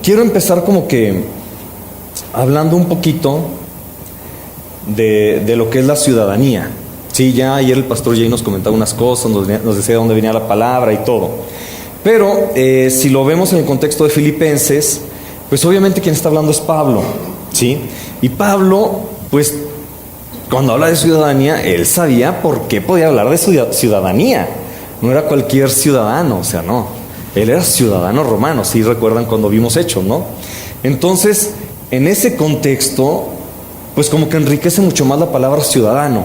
quiero empezar como que hablando un poquito de lo que es la ciudadanía. Sí, ya ayer el pastor Jay nos comentaba unas cosas, nos decía de dónde venía la palabra y todo. Pero si lo vemos en el contexto de Filipenses, pues obviamente quien está hablando es Pablo, ¿sí? Y Pablo, pues cuando habla de ciudadanía, él sabía por qué podía hablar de ciudadanía. No era cualquier ciudadano, o sea, no. Él era ciudadano romano, si recuerdan cuando vimos Hechos, ¿no? Entonces, en ese contexto, pues como que enriquece mucho más la palabra ciudadano,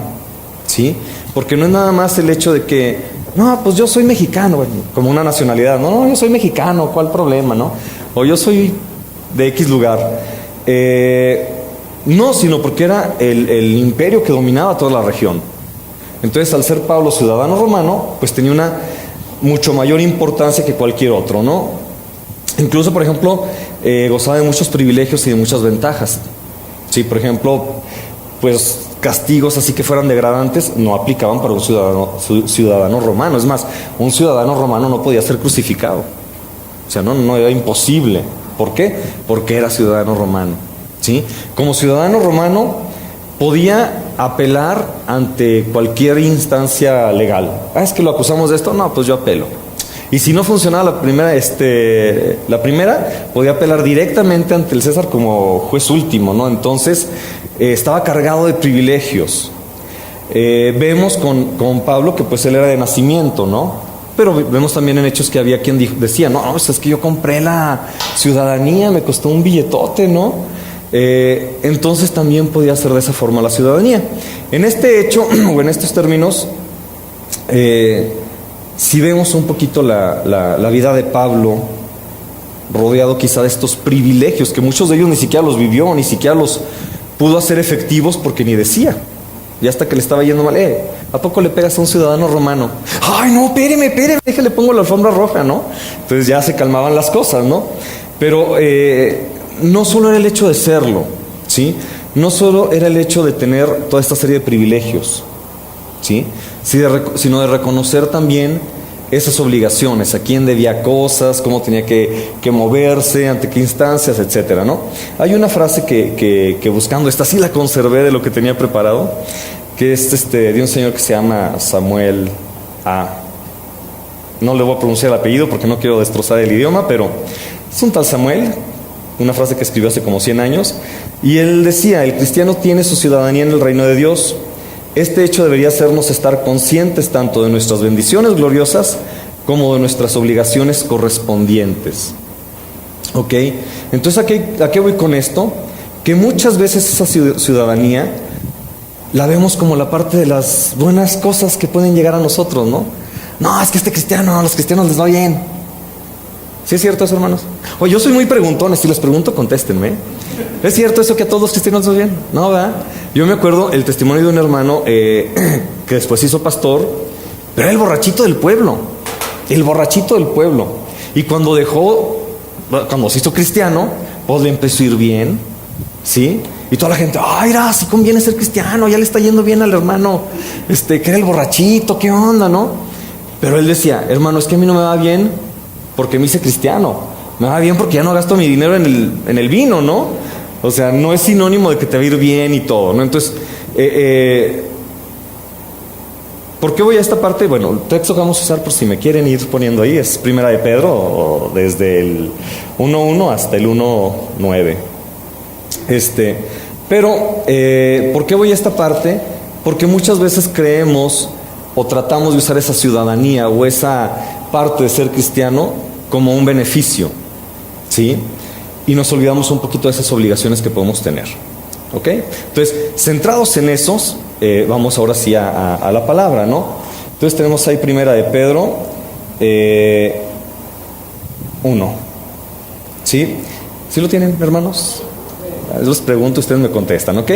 ¿sí? Porque no es nada más el hecho de que, no, pues yo soy mexicano, como una nacionalidad. No, yo soy mexicano, ¿cuál problema, no? O yo soy de X lugar. No, sino porque era el imperio que dominaba toda la región. Entonces, al ser Pablo ciudadano romano, pues tenía una mucho mayor importancia que cualquier otro, ¿no? Incluso, por ejemplo, gozaba de muchos privilegios y de muchas ventajas. Sí, por ejemplo, pues castigos así que fueran degradantes no aplicaban para un ciudadano romano. Es más, un ciudadano romano no podía ser crucificado. O sea, no era imposible. ¿Por qué? Porque era ciudadano romano, ¿sí? Como ciudadano romano podía apelar ante cualquier instancia legal. Es que lo acusamos de esto, no, pues yo apelo. Y si no funcionaba la primera, podía apelar directamente ante el César como juez último, ¿no? Entonces, estaba cargado de privilegios. Vemos con Pablo que pues él era de nacimiento, ¿no? Pero vemos también en Hechos que había quien decía, no, pues es que yo compré la ciudadanía, me costó un billetote, ¿no? Entonces también podía ser de esa forma la ciudadanía. En este hecho, o en estos términos, si vemos un poquito la vida de Pablo, rodeado quizá de estos privilegios, que muchos de ellos ni siquiera los vivió, ni siquiera los pudo hacer efectivos porque ni decía. Y hasta que le estaba yendo mal, ¿a poco le pegas a un ciudadano romano? Ay, no, espéreme, déjale, pongo la alfombra roja, ¿no? Entonces ya se calmaban las cosas, ¿no? Pero no solo era el hecho de serlo, ¿sí? No solo era el hecho de tener toda esta serie de privilegios, ¿sí? Sino de reconocer también esas obligaciones, a quién debía cosas, cómo tenía que moverse, ante qué instancias, etcétera, ¿no? Hay una frase que buscando esta, sí la conservé de lo que tenía preparado, que es de un señor que se llama Samuel A. No le voy a pronunciar el apellido porque no quiero destrozar el idioma, pero es un tal Samuel, una frase que escribió hace como 100 años, y él decía, el cristiano tiene su ciudadanía en el reino de Dios. Este hecho debería hacernos estar conscientes tanto de nuestras bendiciones gloriosas como de nuestras obligaciones correspondientes. ¿Ok? Entonces, ¿a qué voy con esto? Que muchas veces esa ciudadanía la vemos como la parte de las buenas cosas que pueden llegar a nosotros, ¿no? No, es que a los cristianos les va bien. ¿Sí es cierto eso, hermanos? Oye, yo soy muy preguntón, si les pregunto, contéstenme. ¿Es cierto eso que a todos los cristianos les va bien? No, ¿verdad? Yo me acuerdo el testimonio de un hermano que después se hizo pastor, pero era el borrachito del pueblo. El borrachito del pueblo. Y cuando se hizo cristiano, pues le empezó a ir bien, ¿sí? Y toda la gente, ay, mira, sí conviene ser cristiano, ya le está yendo bien al hermano, que era el borrachito, ¿qué onda, no? Pero él decía, hermano, es que a mí no me va bien porque me hice cristiano, me va bien porque ya no gasto mi dinero en el vino, ¿no? O sea, no es sinónimo de que te va a ir bien y todo, ¿no? Entonces, ¿por qué voy a esta parte? Bueno, el texto que vamos a usar, por si me quieren ir poniendo ahí, es Primera de Pedro, o desde el 1:1 hasta el 1:9. Pero, ¿por qué voy a esta parte? Porque muchas veces creemos o tratamos de usar esa ciudadanía o esa parte de ser cristiano como un beneficio, ¿sí? Y nos olvidamos un poquito de esas obligaciones que podemos tener, ¿ok? Entonces, centrados en esos, vamos ahora sí a la palabra, ¿no? Entonces tenemos ahí Primera de Pedro 1, ¿sí? ¿Sí lo tienen, hermanos? Les pregunto, ustedes me contestan, ¿ok?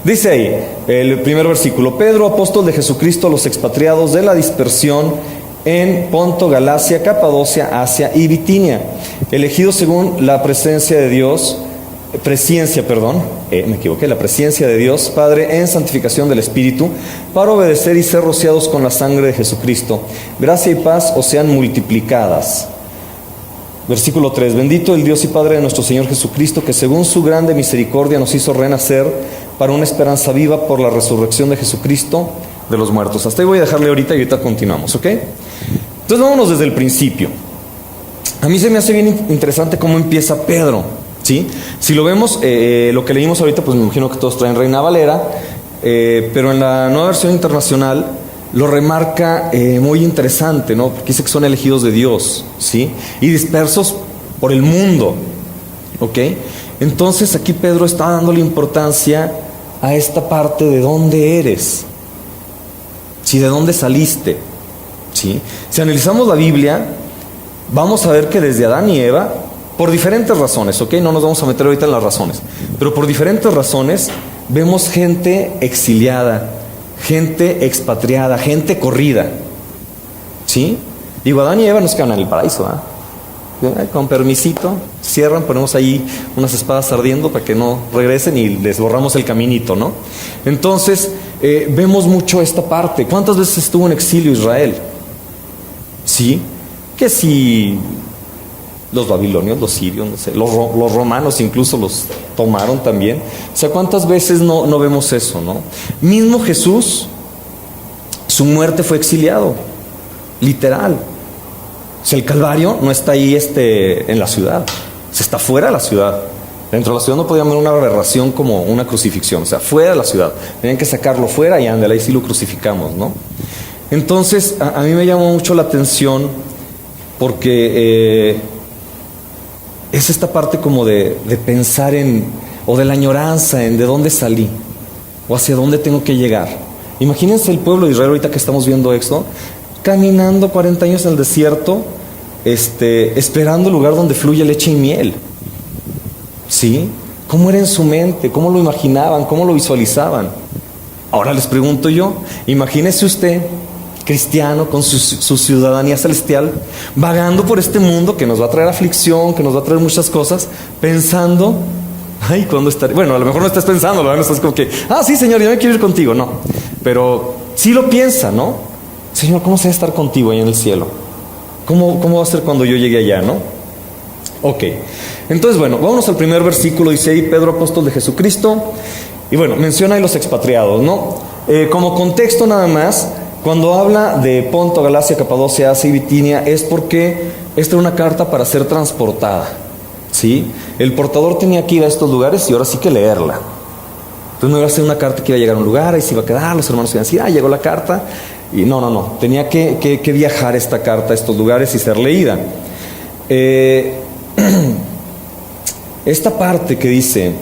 Dice ahí, el primer versículo: Pedro, apóstol de Jesucristo a los expatriados de la dispersión en Ponto, Galacia, Capadocia, Asia y Bitinia, elegidos según la presciencia de Dios, Padre, en santificación del Espíritu, para obedecer y ser rociados con la sangre de Jesucristo. Gracia y paz os sean multiplicadas. Versículo 3. Bendito el Dios y Padre de nuestro Señor Jesucristo, que según su grande misericordia nos hizo renacer para una esperanza viva por la resurrección de Jesucristo de los muertos. Hasta ahí voy a dejarle ahorita y ahorita continuamos, ¿ok? Entonces vámonos desde el principio. A mí se me hace bien interesante cómo empieza Pedro, ¿sí? Si lo vemos, lo que leímos ahorita, pues me imagino que todos traen Reina Valera, pero en la Nueva Versión Internacional lo remarca muy interesante, ¿no? Porque dice que son elegidos de Dios, ¿sí? Y dispersos por el mundo, ¿ok? Entonces aquí Pedro está dándole importancia a esta parte de dónde eres, ¿sí? De dónde saliste, ¿sí? Si analizamos la Biblia, vamos a ver que desde Adán y Eva, por diferentes razones, ¿ok? No nos vamos a meter ahorita en las razones, pero por diferentes razones vemos gente exiliada, gente expatriada, gente corrida, ¿sí? Digo, Adán y Eva nos quedan en el paraíso, ¿ah? Con permisito, cierran, ponemos ahí unas espadas ardiendo para que no regresen y les borramos el caminito, ¿no? Entonces, vemos mucho esta parte. ¿Cuántas veces estuvo en exilio Israel? ¿Sí? Que si los babilonios, los sirios, no sé, los romanos incluso los tomaron también. O sea, ¿cuántas veces no vemos eso, no? Mismo Jesús, su muerte fue exiliado, literal. O sea, el Calvario no está ahí en la ciudad, se está fuera de la ciudad. Dentro de la ciudad no podía haber una aberración como una crucifixión, o sea, fuera de la ciudad. Tenían que sacarlo fuera y ándale, ahí sí lo crucificamos, ¿no? Entonces, a mí me llamó mucho la atención porque es esta parte como de pensar o de la añoranza en de dónde salí, o hacia dónde tengo que llegar. Imagínense el pueblo de Israel ahorita que estamos viendo esto, caminando 40 años en el desierto, esperando el lugar donde fluye leche y miel. ¿Sí? ¿Cómo era en su mente? ¿Cómo lo imaginaban? ¿Cómo lo visualizaban? Ahora les pregunto yo, imagínese usted, cristiano, con su ciudadanía celestial, vagando por este mundo que nos va a traer aflicción, que nos va a traer muchas cosas, pensando, ay, ¿cuándo estaré? Bueno, a lo mejor no estás pensando, ¿verdad? No estás como que, sí, Señor, yo me quiero ir contigo, no. Pero sí lo piensa, ¿no? Señor, ¿cómo será estar contigo ahí en el cielo? ¿Cómo va a ser cuando yo llegue allá, no? Ok, entonces bueno, vámonos al primer versículo, dice ahí Pedro, apóstol de Jesucristo, y bueno, menciona ahí los expatriados, ¿no? Como contexto nada más, cuando habla de Ponto, Galacia, Capadocia, Asia y Bitinia, es porque esta era una carta para ser transportada, ¿sí? El portador tenía que ir a estos lugares y ahora sí que leerla. Entonces no iba a ser una carta que iba a llegar a un lugar y se iba a quedar, los hermanos iban a decir, llegó la carta. Y no, tenía que viajar esta carta a estos lugares y ser leída. Esta parte que dice,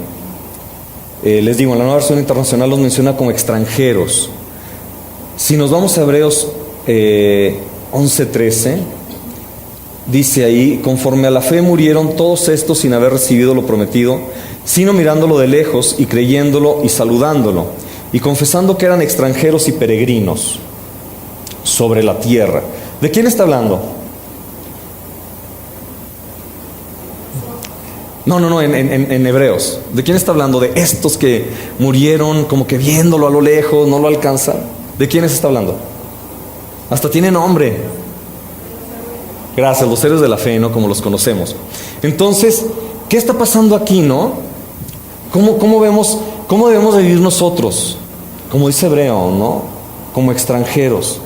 les digo, en la Nueva Versión Internacional los menciona como extranjeros. Si nos vamos a Hebreos 11:13, dice ahí, conforme a la fe murieron todos estos sin haber recibido lo prometido, sino mirándolo de lejos y creyéndolo y saludándolo, y confesando que eran extranjeros y peregrinos sobre la tierra. ¿De quién está hablando? No, en Hebreos. ¿De quién está hablando? De estos que murieron como que viéndolo a lo lejos, no lo alcanzan. ¿De quiénes está hablando? Hasta tiene nombre. Gracias, los héroes de la fe, ¿no? Como los conocemos. Entonces, ¿qué está pasando aquí, no? ¿Cómo debemos de vivir nosotros? Como dice Hebreo, ¿no? Como extranjeros.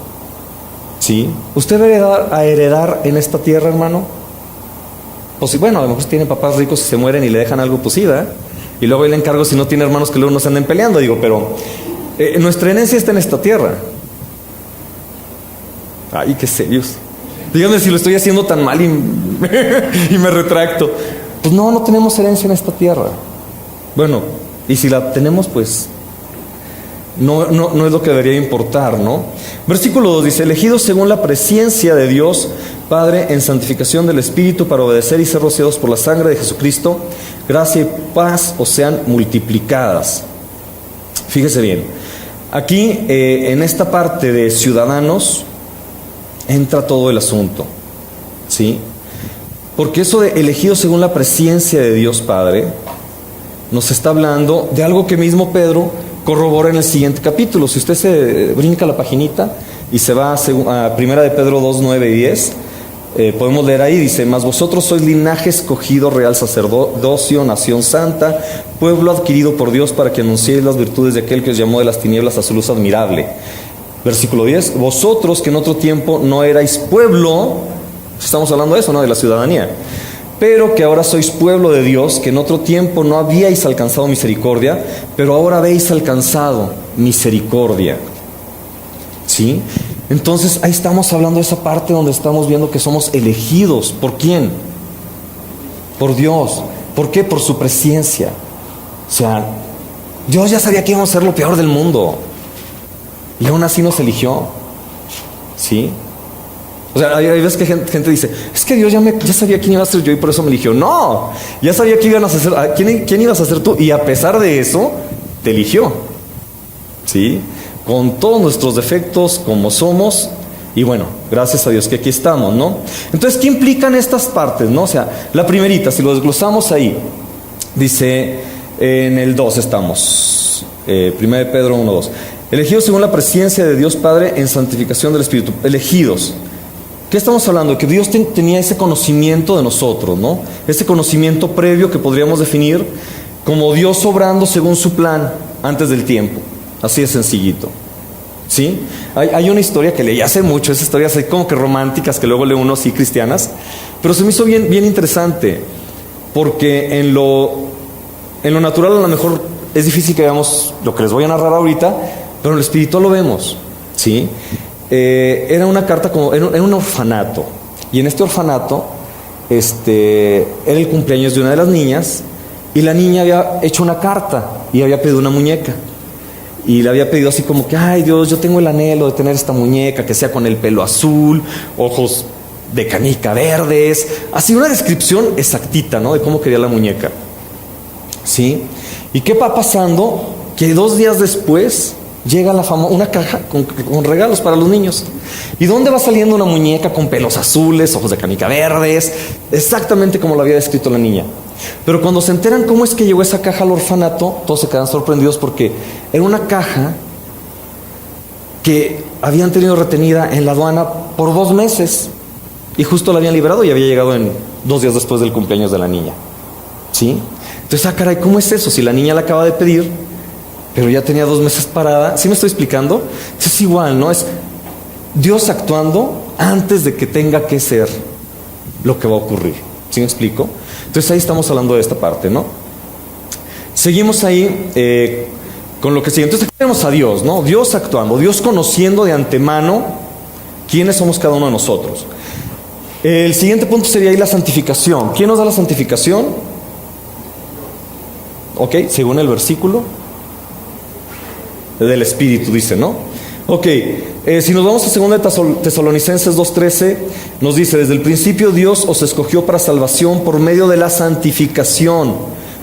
¿Sí? ¿Usted va a heredar en esta tierra, hermano? Pues sí, bueno, a lo mejor tiene papás ricos y se mueren y le dejan algo, pues sí, ¿verdad? Y luego ahí le encargo si no tiene hermanos que luego no se anden peleando, digo, pero nuestra herencia está en esta tierra. Ay, qué serios. Díganme si lo estoy haciendo tan mal y me retracto. Pues no tenemos herencia en esta tierra. Bueno, y si la tenemos, pues no es lo que debería importar, ¿no? Versículo 2 dice, elegidos según la presciencia de Dios Padre en santificación del Espíritu para obedecer y ser rociados por la sangre de Jesucristo, gracia y paz os sean multiplicadas. Fíjese bien, aquí en esta parte de ciudadanos entra todo el asunto, ¿sí? Porque eso de elegidos según la presciencia de Dios Padre nos está hablando de algo que mismo Pedro corrobora en el siguiente capítulo. Si usted se brinca la paginita y se va a 1 de Pedro 2, 9 y 10, Podemos leer ahí, dice: mas vosotros sois linaje escogido, real sacerdocio, nación santa, pueblo adquirido por Dios, para que anunciéis las virtudes de aquel que os llamó de las tinieblas a su luz admirable. Versículo 10: vosotros que en otro tiempo no erais pueblo, estamos hablando de eso, ¿no? De la ciudadanía, pero que ahora sois pueblo de Dios, que en otro tiempo no habíais alcanzado misericordia, pero ahora habéis alcanzado misericordia. ¿Sí? Entonces ahí estamos hablando de esa parte donde estamos viendo que somos elegidos. ¿Por quién? Por Dios. ¿Por qué? Por su presencia. O sea, Dios ya sabía que íbamos a ser lo peor del mundo, y aún así nos eligió. ¿Sí? O sea, hay veces que gente dice: es que Dios ya sabía quién iba a ser yo y por eso me eligió. No, ya sabía quién ibas a ser tú, y a pesar de eso te eligió. ¿Sí? Con todos nuestros defectos como somos, y bueno, gracias a Dios que aquí estamos, ¿no? Entonces, ¿qué implican estas partes, no? O sea, la primerita, si lo desglosamos ahí, dice en el 2 estamos, 1 Pedro 1:2, elegidos según la presencia de Dios Padre en santificación del Espíritu. Elegidos. ¿Qué estamos hablando? Que Dios tenía ese conocimiento de nosotros, ¿no? Ese conocimiento previo que podríamos definir como Dios obrando según su plan antes del tiempo. Así de sencillito. ¿Sí? Hay una historia que leí hace mucho, esas historias así como que románticas que luego lee uno así cristianas, pero se me hizo bien interesante, porque en lo natural a lo mejor es difícil que veamos lo que les voy a narrar ahorita, pero en lo espiritual lo vemos. ¿Sí? Era una carta en un orfanato, y en este orfanato era el cumpleaños de una de las niñas, y la niña había hecho una carta y había pedido una muñeca. Y le había pedido así como que: ay Dios, yo tengo el anhelo de tener esta muñeca que sea con el pelo azul, ojos de canica verdes, así una descripción exactita, ¿no? De cómo quería la muñeca. ¿Sí? ¿Y qué va pasando? Que 2 días después llega una caja con regalos para los niños. ¿Y dónde va saliendo una muñeca con pelos azules, ojos de canica verdes? Exactamente como lo había descrito la niña. Pero cuando se enteran cómo es que llegó esa caja al orfanato, todos se quedan sorprendidos, porque era una caja que habían tenido retenida en la aduana por 2 meses, y justo la habían liberado y había llegado 2 días después del cumpleaños de la niña. ¿Sí? Entonces, caray, ¿cómo es eso? Si la niña la acaba de pedir, pero ya tenía 2 meses parada. ¿Sí me estoy explicando? Es igual, ¿no? Es Dios actuando antes de que tenga que ser lo que va a ocurrir. ¿Sí me explico? Entonces ahí estamos hablando de esta parte, ¿no? Seguimos ahí con lo que sigue. Entonces aquí tenemos a Dios, ¿no? Dios actuando, Dios conociendo de antemano quiénes somos cada uno de nosotros. El siguiente punto sería ahí la santificación. ¿Quién nos da la santificación? Ok, según el versículo del Espíritu dice, ¿no? Ok, si nos vamos a 2 Tesalonicenses 2:13, nos dice: desde el principio Dios os escogió para salvación por medio de la santificación,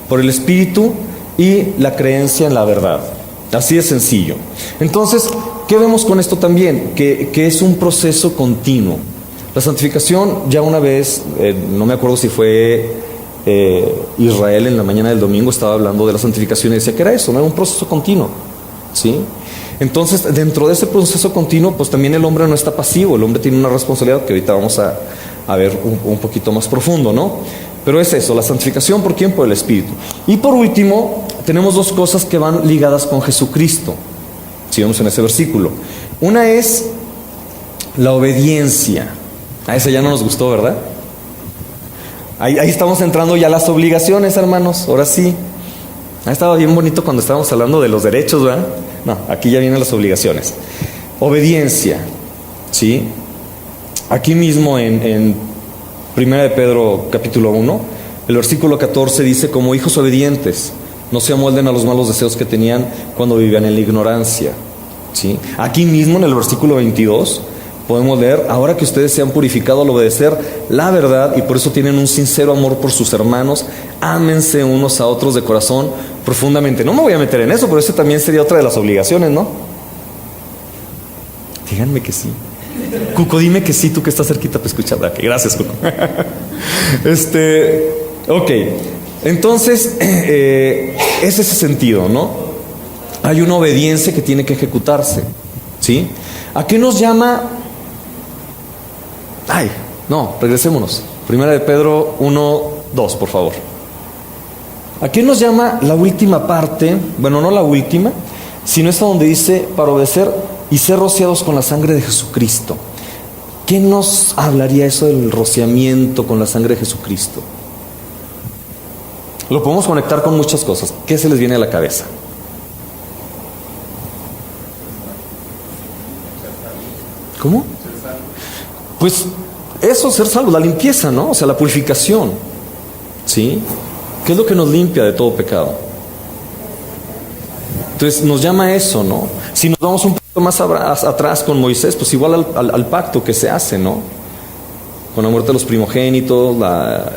por el Espíritu y la creencia en la verdad. Así de sencillo. Entonces, ¿qué vemos con esto también? Que es un proceso continuo. La santificación, ya una vez, no me acuerdo si fue Israel en la mañana del domingo, estaba hablando de la santificación y decía que era eso, ¿no? Era un proceso continuo. ¿Sí? Entonces, dentro de ese proceso continuo, pues también el hombre no está pasivo, el hombre tiene una responsabilidad que ahorita vamos a ver un poquito más profundo, ¿no? Pero es eso, la santificación, ¿por quién? Por el Espíritu. Y por último, tenemos 2 cosas que van ligadas con Jesucristo, si vemos en ese versículo. Una es la obediencia. A esa ya no nos gustó, ¿verdad? Ahí estamos entrando ya a las obligaciones, hermanos, ahora sí. Estaba bien bonito cuando estábamos hablando de los derechos, ¿verdad? No, aquí ya vienen las obligaciones. Obediencia, ¿sí? Aquí mismo en 1 Pedro capítulo 1, el versículo 14 dice: como hijos obedientes, no se amolden a los malos deseos que tenían cuando vivían en la ignorancia. ¿Sí? Aquí mismo en el versículo 22 podemos leer: ahora que ustedes se han purificado al obedecer la verdad y por eso tienen un sincero amor por sus hermanos, ámense unos a otros de corazón profundamente. No me voy a meter en eso, pero eso también sería otra de las obligaciones, ¿no? Díganme que sí. Cuco, dime que sí, tú que estás cerquita para escuchar. Okay, gracias, Cuco. Ok, entonces es ese sentido, ¿no? Hay una obediencia que tiene que ejecutarse, ¿sí? ¿A qué nos llama? No, regresémonos. Primera de Pedro 1, 2, por favor. Aquí nos llama la última parte, bueno, no la última, sino esta donde dice, para obedecer y ser rociados con la sangre de Jesucristo. ¿Qué nos hablaría eso del rociamiento con la sangre de Jesucristo? Lo podemos conectar con muchas cosas. ¿Qué se les viene a la cabeza? ¿Cómo? Pues eso, ser salvo, la limpieza, ¿no? O sea, la purificación. ¿Sí? ¿Qué es lo que nos limpia de todo pecado? Entonces nos llama a eso, ¿no? Si nos vamos un poco más atrás con Moisés, pues igual al pacto que se hace, ¿no? Con la muerte de los primogénitos,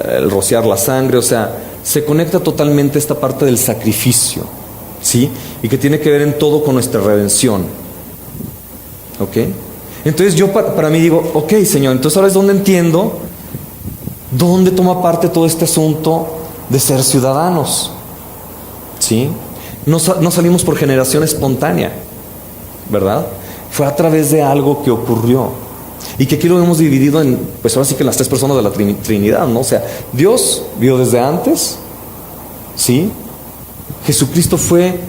el rociar la sangre, o sea, se conecta totalmente esta parte del sacrificio, ¿sí? Y que tiene que ver en todo con nuestra redención. ¿Ok? Entonces yo para mí digo, ok, Señor, entonces ahora es donde entiendo dónde toma parte todo este asunto de ser ciudadanos. ¿Sí? No salimos por generación espontánea, ¿verdad? Fue a través de algo que ocurrió. Y que aquí lo hemos dividido en, pues ahora sí que las tres personas de la Trinidad, ¿no? O sea, Dios vio desde antes, ¿sí? Jesucristo fue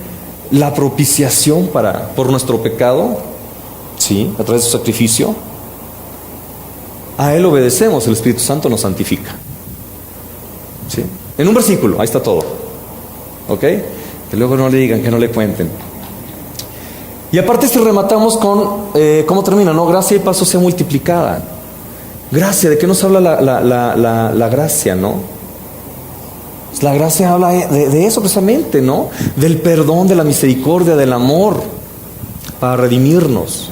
la propiciación por nuestro pecado, ¿sí? A través de su sacrificio. A Él obedecemos, el Espíritu Santo nos santifica. ¿Sí? En un versículo, ahí está todo. ¿Ok? Que luego no le digan, que no le cuenten. Y aparte rematamos con, ¿cómo termina? ¿No? Gracia y paz sea multiplicada. Gracia, ¿de qué nos habla la gracia, no? La gracia habla de eso precisamente, ¿no? Del perdón, de la misericordia, del amor, para redimirnos.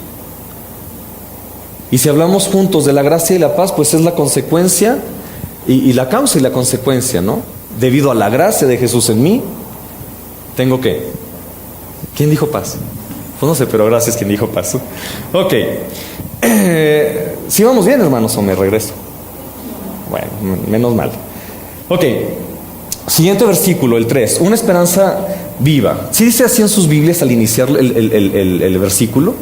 Y si hablamos juntos de la gracia y la paz, pues es la consecuencia y la causa y la consecuencia, ¿no? Debido a la gracia de Jesús en mí, tengo que... ¿Quién dijo paz? Pues no sé, pero gracias quien dijo paz. Ok. Si vamos bien, hermanos, o me regreso. Bueno, menos mal. Ok. Siguiente versículo, el 3. Una esperanza viva. ¿Sí dice así en sus Biblias al iniciar el versículo?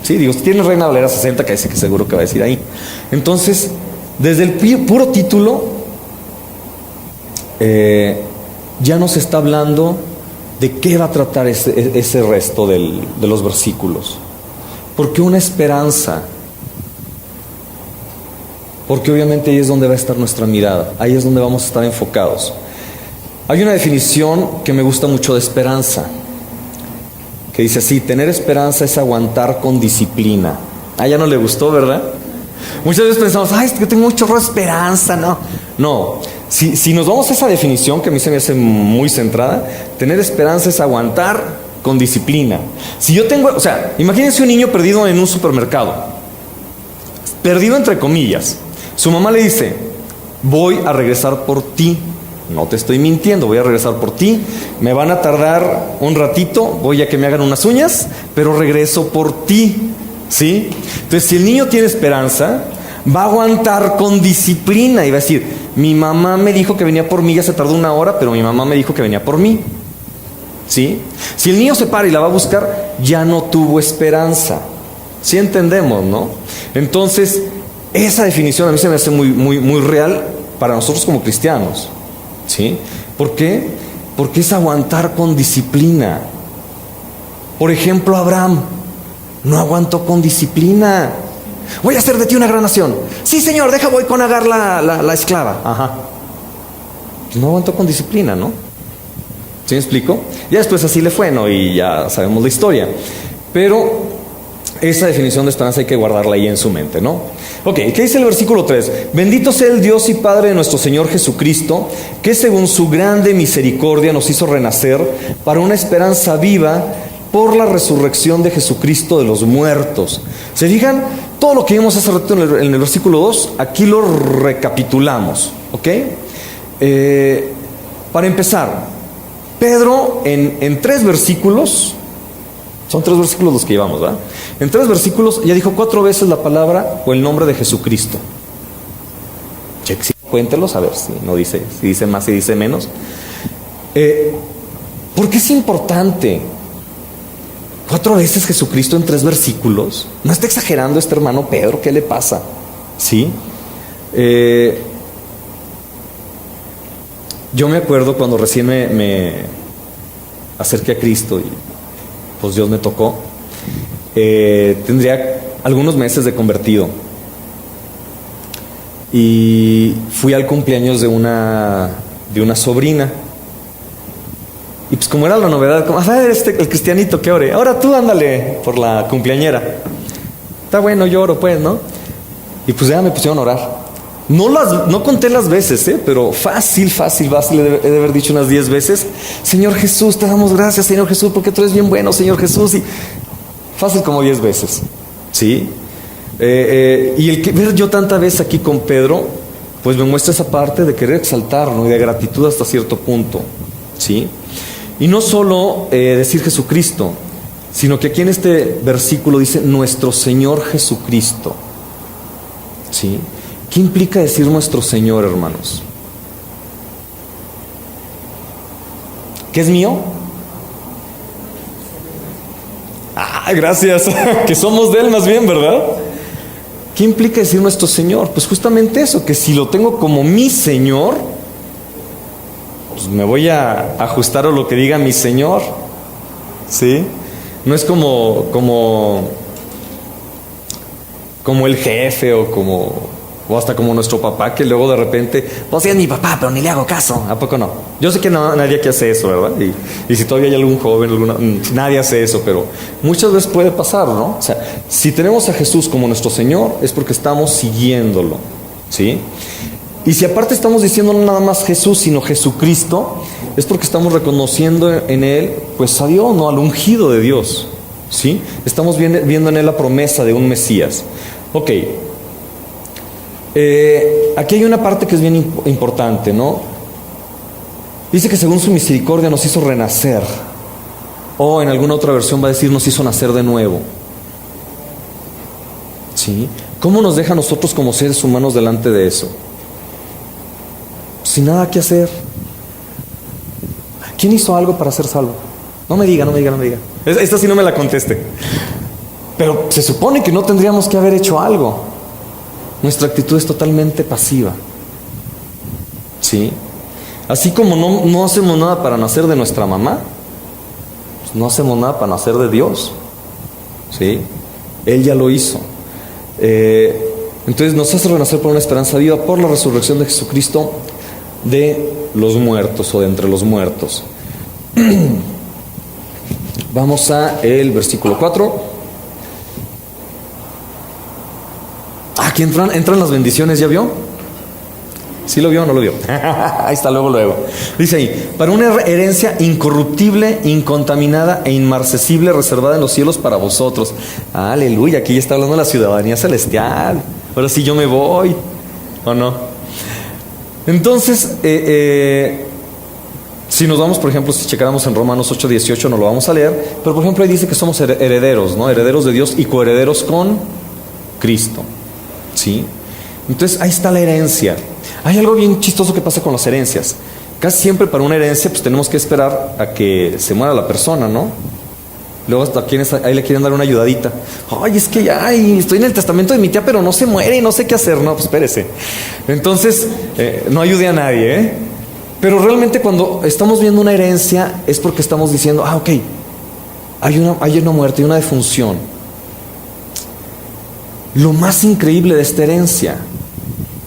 Sí, digo, tiene Reina Valera 60 que dice que seguro que va a decir ahí. Entonces, desde el puro título, ya nos está hablando de qué va a tratar ese resto de los versículos. Porque una esperanza. Porque obviamente ahí es donde va a estar nuestra mirada. Ahí es donde vamos a estar enfocados. Hay una definición que me gusta mucho de esperanza, que dice así: tener esperanza es aguantar con disciplina. Ya no le gustó, ¿verdad? Muchas veces pensamos, es que yo tengo mucho de esperanza. No, si nos vamos a esa definición, que a mí se me hace muy centrada, tener esperanza es aguantar con disciplina. Si yo tengo, o sea, imagínense un niño perdido en un supermercado, perdido entre comillas. Su mamá le dice, voy a regresar por ti. No te estoy mintiendo, voy a regresar por ti. Me van a tardar un ratito, voy a que me hagan unas uñas, pero regreso por ti. ¿Sí? Entonces, si el niño tiene esperanza, va a aguantar con disciplina y va a decir, mi mamá me dijo que venía por mí, ya se tardó una hora, pero mi mamá me dijo que venía por mí. ¿Sí? Si el niño se para y la va a buscar, ya no tuvo esperanza. ¿Sí entendemos, no? Entonces, esa definición a mí se me hace muy, muy, muy real para nosotros como cristianos. ¿Sí? ¿Por qué? Porque es aguantar con disciplina. Por ejemplo, Abraham no aguantó con disciplina. Voy a hacer de ti una gran nación. Sí, Señor, voy con Agar la esclava. Ajá. No aguantó con disciplina, ¿no? ¿Sí me explico? Ya después así le fue, ¿no? Y ya sabemos la historia. Pero esa definición de esperanza hay que guardarla ahí en su mente, ¿no? Ok, ¿qué dice el versículo 3? Bendito sea el Dios y Padre de nuestro Señor Jesucristo, que según su grande misericordia nos hizo renacer para una esperanza viva por la resurrección de Jesucristo de los muertos. ¿Se fijan? Todo lo que vimos hace rato en el versículo 2, aquí lo recapitulamos, ¿ok? Para empezar, Pedro en 3 versículos, son 3 versículos los que llevamos, ¿verdad? En 3 versículos ya dijo 4 veces la palabra o el nombre de Jesucristo. Cuéntelos a ver si no dice, si dice más, si dice menos. ¿Por qué es importante? 4 veces Jesucristo en 3 versículos. No está exagerando este hermano Pedro, ¿qué le pasa? ¿Sí? Yo me acuerdo cuando recién me acerqué a Cristo y pues Dios me tocó. Tendría algunos meses de convertido y fui al cumpleaños de una sobrina. Y pues como era la novedad, como, a ver, el cristianito que ore, ahora tú ándale por la cumpleañera. Está bueno, yo oro pues, ¿no? Y pues ya me pusieron a orar. No conté las veces, pero fácil, he de haber dicho unas 10 veces. Señor Jesús, te damos gracias, Señor Jesús, porque tú eres bien bueno, Señor Jesús. Y fácil como 10 veces, ¿sí? Y el que ver yo tanta vez aquí con Pedro, pues me muestra esa parte de querer exaltarlo y de gratitud hasta cierto punto, ¿sí? Y no solo decir Jesucristo, sino que aquí en este versículo dice nuestro Señor Jesucristo, ¿sí? ¿Qué implica decir nuestro Señor, hermanos? ¿Qué es mío? Ah, gracias, que somos de Él más bien, ¿verdad? ¿Qué implica decir nuestro Señor? Pues justamente eso, que si lo tengo como mi Señor, pues me voy a ajustar a lo que diga mi Señor, ¿sí? No es como el jefe o hasta como nuestro papá, que luego de repente, pues sí es mi papá, pero ni le hago caso. ¿A poco no? Yo sé que nadie aquí hace eso, ¿verdad? Y si todavía hay algún joven, nadie hace eso, pero muchas veces puede pasar, ¿no? O sea, si tenemos a Jesús como nuestro Señor, es porque estamos siguiéndolo, ¿sí? Y si aparte estamos diciendo no nada más Jesús, sino Jesucristo, es porque estamos reconociendo en Él, pues a Dios, ¿no? Al ungido de Dios, ¿sí? Estamos viendo en Él la promesa de un Mesías. Ok. Aquí hay una parte que es bien importante, ¿no? Dice que según su misericordia nos hizo renacer, o en alguna otra versión va a decir nos hizo nacer de nuevo, ¿sí? ¿Cómo nos deja a nosotros como seres humanos delante de eso? Sin nada que hacer. ¿Quién hizo algo para ser salvo? No me diga. Esta sí no me la conteste. Pero se supone que no tendríamos que haber hecho algo. Nuestra actitud es totalmente pasiva, ¿sí? Así como no hacemos nada para nacer de nuestra mamá, pues no hacemos nada para nacer de Dios, ¿sí? Él ya lo hizo. Entonces nos hace renacer por una esperanza viva, por la resurrección de Jesucristo de los muertos o de entre los muertos. Vamos a el versículo 4. Aquí entran las bendiciones, ¿ya vio? ¿Sí lo vio o no lo vio? Ahí está, luego. Dice ahí, para una herencia incorruptible, incontaminada e inmarcesible, reservada en los cielos para vosotros. Aleluya, aquí ya está hablando de la ciudadanía celestial. Ahora sí yo me voy, ¿o no? Entonces, si nos vamos, por ejemplo, si checáramos en Romanos 8:18, no lo vamos a leer, pero por ejemplo ahí dice que somos herederos, ¿no? Herederos de Dios y coherederos con Cristo, ¿sí? Entonces ahí está la herencia. Hay algo bien chistoso que pasa con las herencias. Casi siempre para una herencia pues tenemos que esperar a que se muera la persona, ¿no? Luego hasta quienes ahí le quieren dar una ayudadita. Ay, es que ya estoy en el testamento de mi tía, pero no se muere y no sé qué hacer. No, pues espérese. Entonces, no ayude a nadie, Pero realmente cuando estamos viendo una herencia es porque estamos diciendo, ok, hay una muerte, hay una defunción. Lo más increíble de esta herencia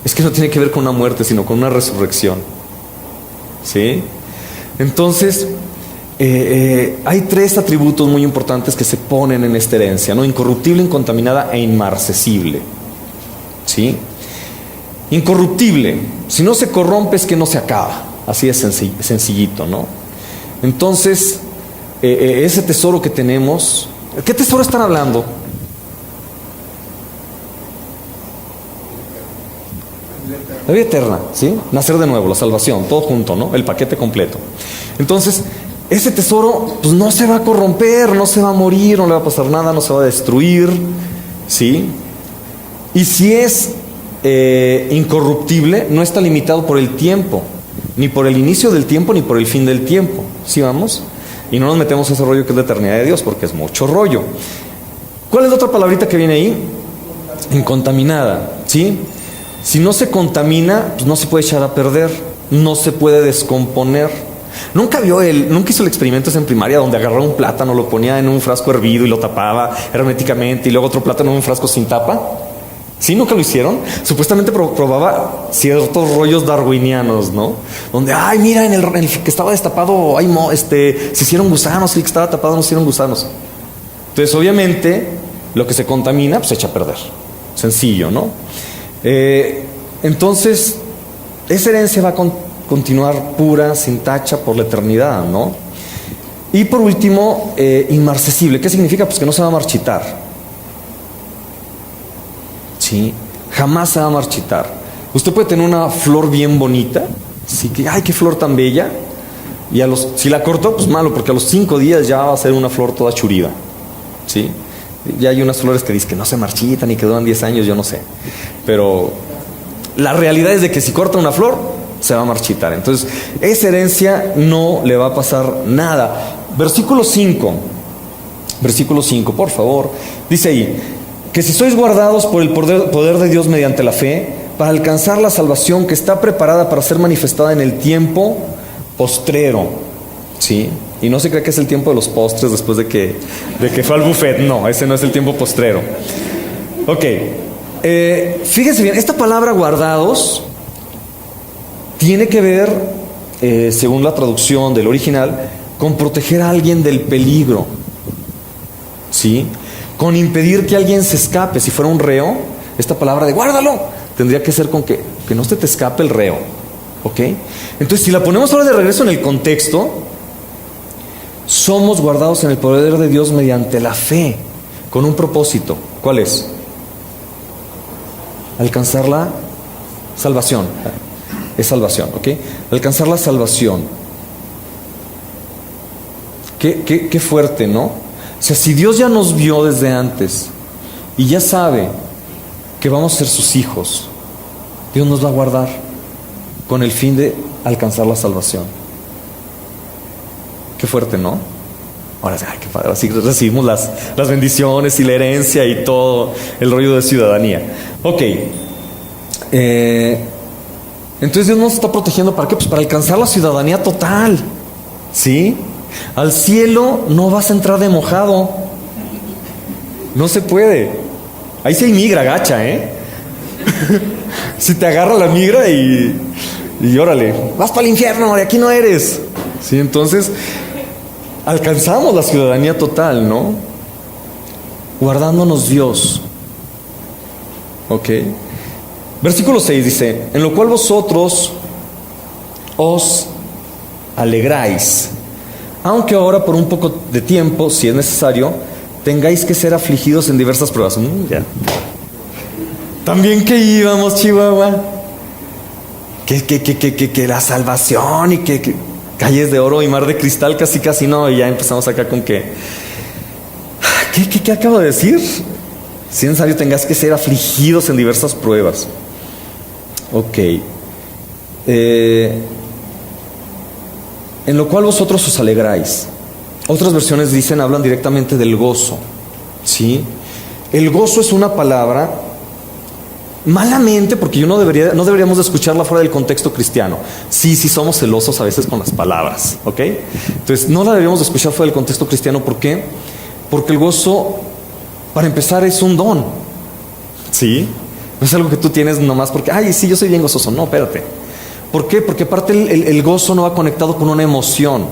es que no tiene que ver con una muerte, sino con una resurrección, ¿sí? Entonces, hay 3 atributos muy importantes que se ponen en esta herencia, ¿no? Incorruptible, incontaminada e inmarcesible, ¿sí? Incorruptible, si no se corrompe es que no se acaba, así de sencillito, ¿no? Entonces, ese tesoro que tenemos, ¿qué tesoro están hablando? La vida eterna, ¿sí? Nacer de nuevo, la salvación, todo junto, ¿no? El paquete completo. Entonces, ese tesoro, pues no se va a corromper, no se va a morir, no le va a pasar nada, no se va a destruir, ¿sí? Y si es incorruptible, no está limitado por el tiempo, ni por el inicio del tiempo, ni por el fin del tiempo, ¿sí vamos? Y no nos metemos a ese rollo que es la eternidad de Dios, porque es mucho rollo. ¿Cuál es la otra palabrita que viene ahí? Incontaminada, ¿sí? Si no se contamina, pues no se puede echar a perder, no se puede descomponer. Nunca hizo el experimento ese en primaria donde agarraba un plátano, lo ponía en un frasco hervido y lo tapaba herméticamente y luego otro plátano en un frasco sin tapa. ¿Sí? ¿Nunca lo hicieron? Supuestamente probaba ciertos rollos darwinianos, ¿no? Donde, ay, mira, en el que estaba destapado, se hicieron gusanos, y que estaba tapado no se hicieron gusanos. Entonces, obviamente, lo que se contamina, pues se echa a perder. Sencillo, ¿no? Entonces, esa herencia va a continuar pura, sin tacha, por la eternidad, ¿no? Y por último, inmarcesible. ¿Qué significa? Pues que no se va a marchitar. ¿Sí? Jamás se va a marchitar. Usted puede tener una flor bien bonita, así que, ay, qué flor tan bella, y si la cortó, pues malo, porque a los 5 días ya va a ser una flor toda churida. ¿Sí? Ya hay unas flores que dicen que no se marchitan y que duran 10 años, yo no sé. Pero la realidad es de que si corta una flor, se va a marchitar. Entonces, esa herencia no le va a pasar nada. Versículo 5, por favor. Dice ahí, que si sois guardados por el poder de Dios mediante la fe, para alcanzar la salvación que está preparada para ser manifestada en el tiempo postrero. ¿Sí? Y no se cree que es el tiempo de los postres después de que fue al buffet. No, ese no es el tiempo postrero. Ok. Fíjense bien, esta palabra guardados tiene que ver, según la traducción del original, con proteger a alguien del peligro. ¿Sí? Con impedir que alguien se escape. Si fuera un reo, esta palabra de guárdalo tendría que ser con que no se te escape el reo. ¿Ok? Entonces, si la ponemos ahora de regreso en el contexto, somos guardados en el poder de Dios mediante la fe, con un propósito. ¿Cuál es? Alcanzar la salvación. Es salvación, ¿ok? Alcanzar la salvación. Qué fuerte, ¿no? O sea, si Dios ya nos vio desde antes y ya sabe que vamos a ser sus hijos, Dios nos va a guardar con el fin de alcanzar la salvación. Qué fuerte, ¿no? Ahora, ay, qué padre, así recibimos las bendiciones y la herencia y todo el rollo de ciudadanía. Ok. Entonces Dios nos está protegiendo, ¿para qué? Pues para alcanzar la ciudadanía total. ¿Sí? Al cielo no vas a entrar de mojado. No se puede. Ahí sí hay migra gacha, ¿eh? Si te agarra la migra y órale, vas para el infierno, de aquí no eres. Sí, entonces alcanzamos la ciudadanía total, ¿no? Guardándonos Dios. Ok. Versículo 6 dice, en lo cual vosotros os alegráis, aunque ahora por un poco de tiempo, si es necesario, tengáis que ser afligidos en diversas pruebas. Ya. También que íbamos, Chihuahua. Que la salvación y que calles de oro y mar de cristal, casi no. Y ya empezamos acá con ¿Qué acabo de decir? Si es necesario, tengáis que ser afligidos en diversas pruebas. Ok. En lo cual vosotros os alegráis. Otras versiones hablan directamente del gozo. ¿Sí? El gozo es una palabra, malamente, porque no deberíamos de escucharla fuera del contexto cristiano. Sí somos celosos a veces con las palabras, ¿ok? Entonces, no la deberíamos de escuchar fuera del contexto cristiano. ¿Por qué? Porque el gozo, para empezar, es un don. ¿Sí? No es algo que tú tienes nomás porque, ay, sí, yo soy bien gozoso. No, espérate. ¿Por qué? Porque aparte el gozo no va conectado con una emoción.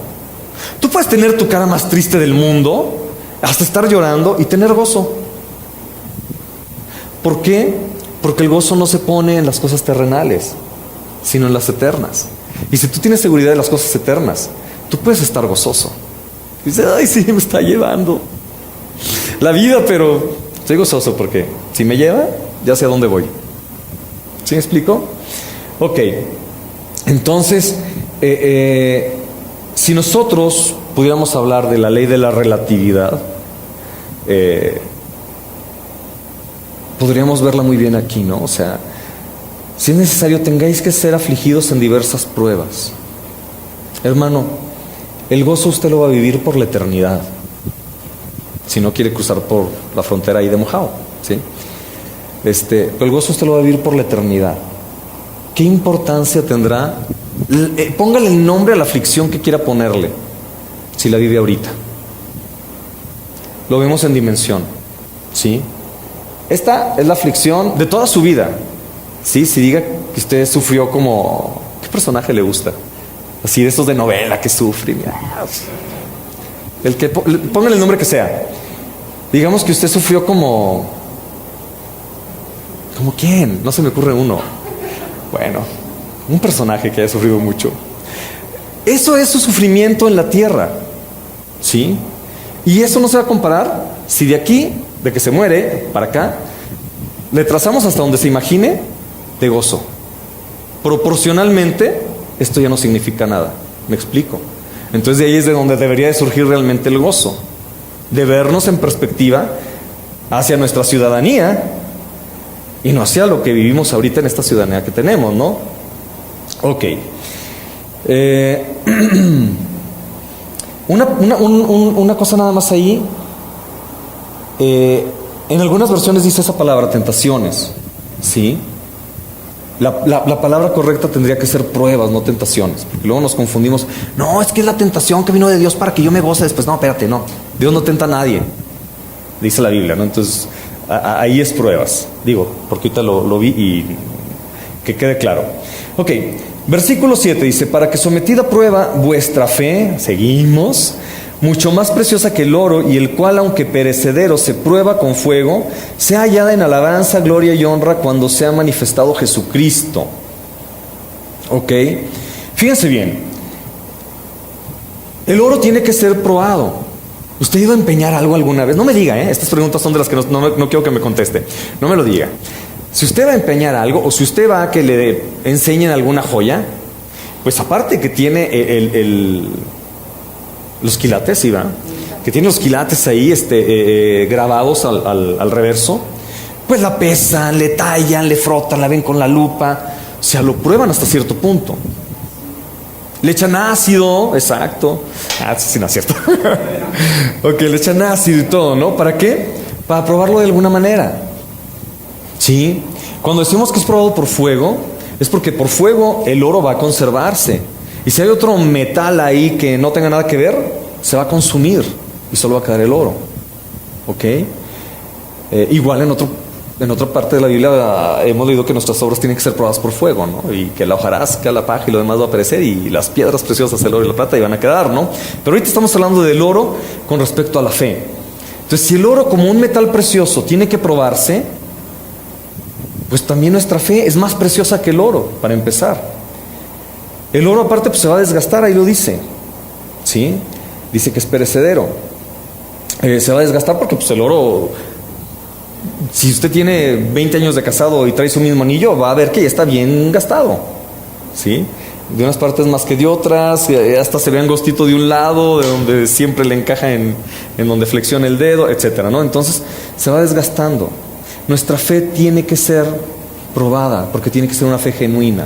Tú puedes tener tu cara más triste del mundo, hasta estar llorando y tener gozo. ¿Por qué? Porque el gozo no se pone en las cosas terrenales, sino en las eternas. Y si tú tienes seguridad de las cosas eternas, tú puedes estar gozoso. Y dices, ay, sí, me está llevando la vida, pero estoy gozoso porque si me lleva, ya sé a dónde voy. ¿Sí me explico? Ok. Entonces, si nosotros pudiéramos hablar de la ley de la relatividad, podríamos verla muy bien aquí, ¿no? O sea, si es necesario, tengáis que ser afligidos en diversas pruebas. Hermano, el gozo usted lo va a vivir por la eternidad, si no quiere cruzar por la frontera ahí de mojado, ¿sí? Pero el gozo usted lo va a vivir por la eternidad. ¿Qué importancia tendrá? Póngale el nombre a la aflicción que quiera ponerle, si la vive ahorita. Lo vemos en dimensión, ¿sí? Esta es la aflicción de toda su vida, ¿sí? Si diga que usted sufrió como... ¿Qué personaje le gusta? Así de estos de novela que sufren. Póngale el nombre que sea. Digamos que usted sufrió como... ¿Como quién? No se me ocurre uno. Bueno, un personaje que haya sufrido mucho. Eso es su sufrimiento en la tierra, ¿sí? Y eso no se va a comparar si de aquí, de que se muere, para acá, le trazamos hasta donde se imagine de gozo. Proporcionalmente, esto ya no significa nada. ¿Me explico? Entonces de ahí es de donde debería de surgir realmente el gozo. De vernos en perspectiva hacia nuestra ciudadanía y no hacia lo que vivimos ahorita en esta ciudadanía que tenemos, ¿no? Ok. Una cosa nada más ahí. En algunas versiones dice esa palabra, tentaciones, ¿sí? La palabra correcta tendría que ser pruebas, no tentaciones, porque luego nos confundimos. No, es que es la tentación que vino de Dios para que yo me goce después. No, espérate, no. Dios no tenta a nadie, dice la Biblia, ¿no? Entonces, ahí es pruebas. Digo, porque ahorita lo vi y que quede claro. Ok, versículo 7 dice: para que sometida a prueba vuestra fe, seguimos, mucho más preciosa que el oro, y el cual, aunque perecedero, se prueba con fuego, sea hallada en alabanza, gloria y honra cuando sea manifestado Jesucristo. Ok, fíjense bien, el oro tiene que ser probado. ¿Usted ha ido a empeñar algo alguna vez? No me diga, estas preguntas son de las que no quiero que me conteste. No me lo diga. Si usted va a empeñar algo, o si usted va a que le enseñen alguna joya, pues aparte que tiene los quilates, ¿sí va? Que tiene los quilates ahí grabados al reverso, pues la pesan, le tallan, le frotan, la ven con la lupa, o sea, lo prueban hasta cierto punto. Le echan ácido, exacto. Sí, no es cierto. Ok, le echan ácido y todo, ¿no? ¿Para qué? Para probarlo de alguna manera. ¿Sí? Cuando decimos que es probado por fuego, es porque por fuego el oro va a conservarse. Y si hay otro metal ahí que no tenga nada que ver, se va a consumir y solo va a quedar el oro. ¿Ok? Igual en otra parte de la Biblia hemos leído que nuestras obras tienen que ser probadas por fuego, ¿no? Y que la hojarasca, la paja y lo demás va a perecer, y las piedras preciosas, el oro y la plata, y van a quedar, ¿no? Pero ahorita estamos hablando del oro con respecto a la fe. Entonces, si el oro como un metal precioso tiene que probarse, pues también nuestra fe es más preciosa que el oro, para empezar. El oro aparte pues se va a desgastar, ahí lo dice, ¿sí? Dice que es perecedero. Se va a desgastar porque pues el oro, si usted tiene 20 años de casado y trae su mismo anillo, va a ver que ya está bien gastado, ¿sí? De unas partes más que de otras, hasta se ve angostito de un lado, de donde siempre le encaja en donde flexiona el dedo, etcétera, ¿no? Entonces se va desgastando. Nuestra fe tiene que ser probada, porque tiene que ser una fe genuina.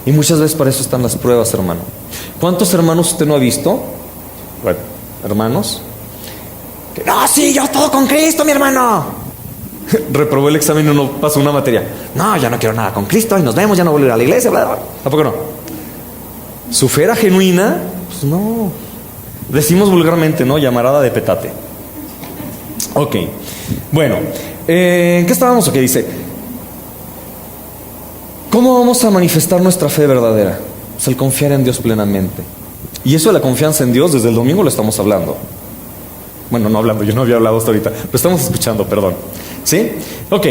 Y muchas veces para eso están las pruebas, hermano. ¿Cuántos hermanos usted no ha visto? Bueno, hermanos que, no, sí, yo todo con Cristo, mi hermano. Reprobó el examen y uno pasó una materia. No, ya no quiero nada con Cristo y nos vemos, ya no voy a ir a la iglesia, bla, bla. ¿Tampoco no? Su fe era genuina, pues no. Decimos vulgarmente, ¿no? Llamarada de petate. Ok, bueno, ¿en qué estábamos? Ok, dice, ¿cómo vamos a manifestar nuestra fe verdadera? Pues el confiar en Dios plenamente. Y eso de la confianza en Dios, desde el domingo lo estamos hablando. Bueno, no hablando, yo no había hablado hasta ahorita, lo estamos escuchando, perdón. ¿Sí? Ok,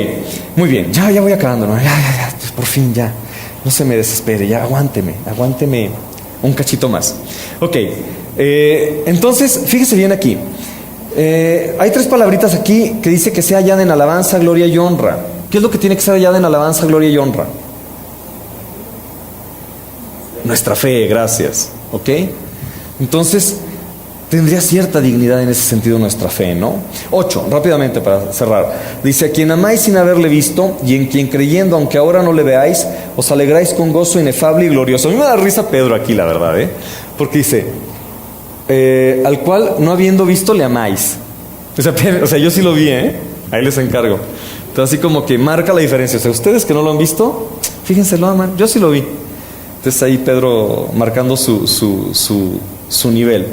muy bien, ya voy acabando, ¿no? Ya, por fin ya. No se me desespere, ya aguánteme un cachito más. Ok, entonces, fíjese bien aquí. Hay 3 palabritas aquí que dice que sea hallada en alabanza, gloria y honra. ¿Qué es lo que tiene que ser hallada en alabanza, gloria y honra? Nuestra fe, gracias. ¿Ok? Entonces, tendría cierta dignidad en ese sentido nuestra fe, ¿no? 8, rápidamente para cerrar. Dice: a quien amáis sin haberle visto, y en quien creyendo, aunque ahora no le veáis, os alegráis con gozo inefable y glorioso. A mí me da risa Pedro aquí, la verdad, porque dice: al cual no habiendo visto le amáis. O sea, yo sí lo vi, Ahí les encargo. Entonces así como que marca la diferencia. O sea, ustedes que no lo han visto, fíjense, lo aman. Yo sí lo vi. Entonces ahí Pedro marcando su nivel.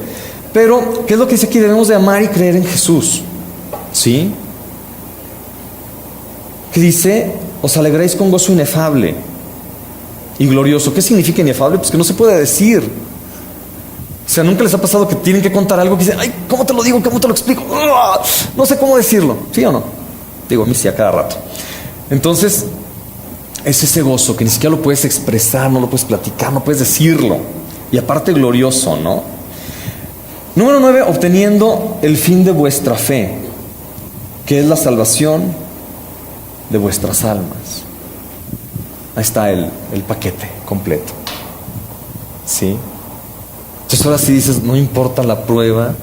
Pero, ¿qué es lo que dice aquí? Debemos de amar y creer en Jesús. ¿Sí? ¿Qué dice? Os alegráis con gozo inefable y glorioso. ¿Qué significa inefable? Pues que no se puede decir. O sea, ¿nunca les ha pasado que tienen que contar algo que dicen, ay, ¿cómo te lo digo? ¿Cómo te lo explico? No sé cómo decirlo. ¿Sí o no? Digo, a mí sí, a cada rato. Entonces, es ese gozo que ni siquiera lo puedes expresar, no lo puedes platicar, no puedes decirlo. Y aparte glorioso, ¿no? Número 9, obteniendo el fin de vuestra fe, que es la salvación de vuestras almas. Ahí está el paquete completo. ¿Sí? Entonces ahora sí dices, no importa la prueba,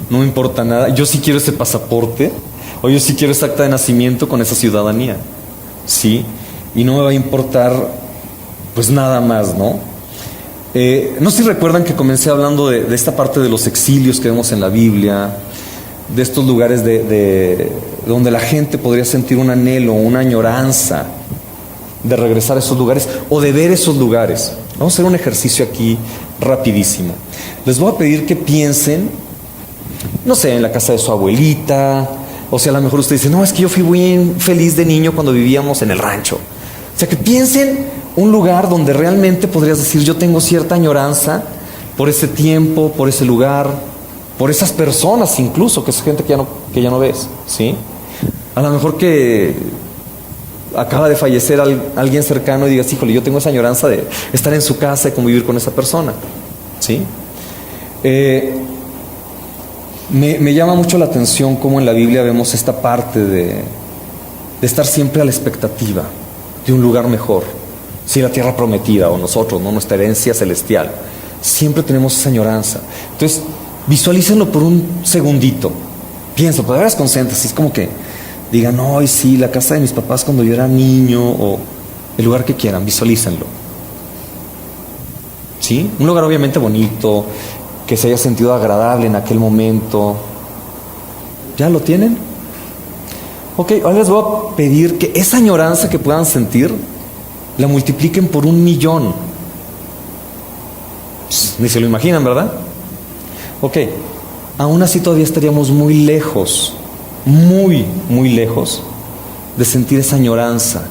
no importa nada, yo sí quiero ese pasaporte, o yo sí quiero esa acta de nacimiento con esa ciudadanía. ¿Sí? Y no me va a importar pues nada más, ¿no? No sé si recuerdan que comencé hablando de esta parte de los exilios que vemos en la Biblia, de estos lugares de donde la gente podría sentir un anhelo, una añoranza de regresar a esos lugares o de ver esos lugares. Vamos a hacer un ejercicio aquí rapidísimo. Les voy a pedir que piensen, no sé, en la casa de su abuelita, o sea, a lo mejor usted dice, no, es que yo fui muy feliz de niño cuando vivíamos en el rancho. O sea, que piensen un lugar donde realmente podrías decir, yo tengo cierta añoranza por ese tiempo, por ese lugar, por esas personas incluso, que es gente que ya no ves, ¿sí? A lo mejor que acaba de fallecer alguien cercano y digas, híjole, yo tengo esa añoranza de estar en su casa y convivir con esa persona, ¿sí? Me llama mucho la atención cómo en la Biblia vemos esta parte de estar siempre a la expectativa de un lugar mejor. Si la tierra prometida o nosotros, ¿no? Nuestra herencia celestial. Siempre tenemos esa añoranza. Entonces, visualícenlo por un segundito. Pienso, pero veras concéntrense. Es como que digan, ay, sí, la casa de mis papás cuando yo era niño, o el lugar que quieran, visualícenlo. ¿Sí? Un lugar obviamente bonito, que se haya sentido agradable en aquel momento. ¿Ya lo tienen? Ok, ahora les voy a pedir que esa añoranza que puedan sentir la multipliquen por 1,000,000. Ni se lo imaginan, ¿verdad? Ok, aún así todavía estaríamos muy lejos, muy, muy lejos de sentir esa añoranza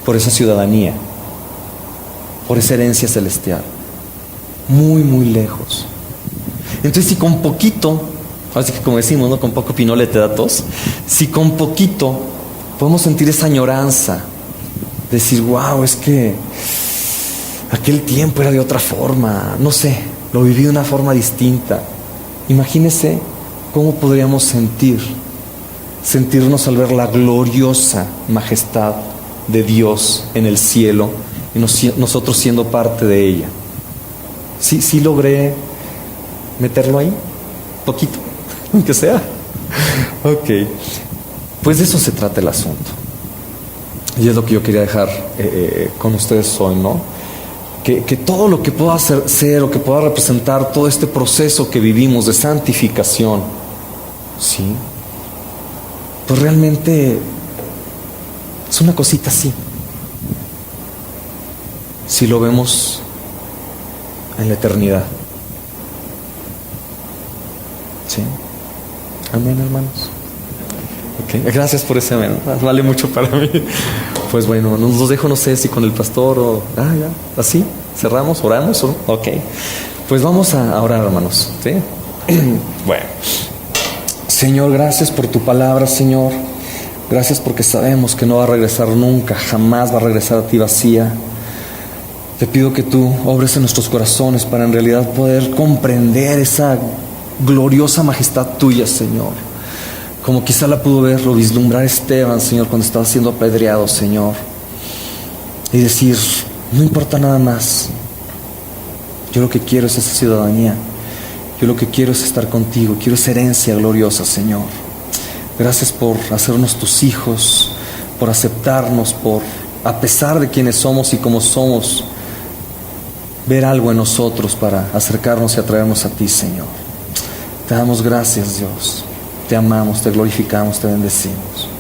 por esa ciudadanía, por esa herencia celestial. Muy, muy lejos. Entonces, si con poquito, así que como decimos, ¿no? Con poco pinole te da tos. Si con poquito podemos sentir esa añoranza, decir, wow, es que aquel tiempo era de otra forma, no sé, lo viví de una forma distinta. Imagínese cómo podríamos sentirnos al ver la gloriosa majestad de Dios en el cielo y nosotros siendo parte de ella. Sí logré meterlo ahí, poquito, aunque sea. Ok, pues de eso se trata el asunto. Y es lo que yo quería dejar con ustedes hoy, ¿no? Que todo lo que pueda ser o que pueda representar todo este proceso que vivimos de santificación, ¿sí? Pues realmente es una cosita así. Si lo vemos en la eternidad. ¿Sí? Amén, hermanos. Okay. Gracias por ese amén. Vale mucho para mí. Pues bueno, nos los dejo, no sé si con el pastor o... ya, así, cerramos, oramos. Ok. Pues vamos a orar, hermanos. ¿Sí? Bueno. Señor, gracias por tu palabra, Señor. Gracias porque sabemos que no va a regresar nunca, jamás va a regresar a ti vacía. Te pido que tú obres en nuestros corazones para en realidad poder comprender esa gloriosa majestad tuya, Señor. Como quizá la pudo ver o vislumbrar Esteban, Señor, cuando estaba siendo apedreado, Señor. Y decir, no importa nada más. Yo lo que quiero es esa ciudadanía. Yo lo que quiero es estar contigo. Quiero esa herencia gloriosa, Señor. Gracias por hacernos tus hijos, por aceptarnos, por, a pesar de quienes somos y cómo somos, ver algo en nosotros para acercarnos y atraernos a ti, Señor. Te damos gracias, Dios. Te amamos, te glorificamos, te bendecimos.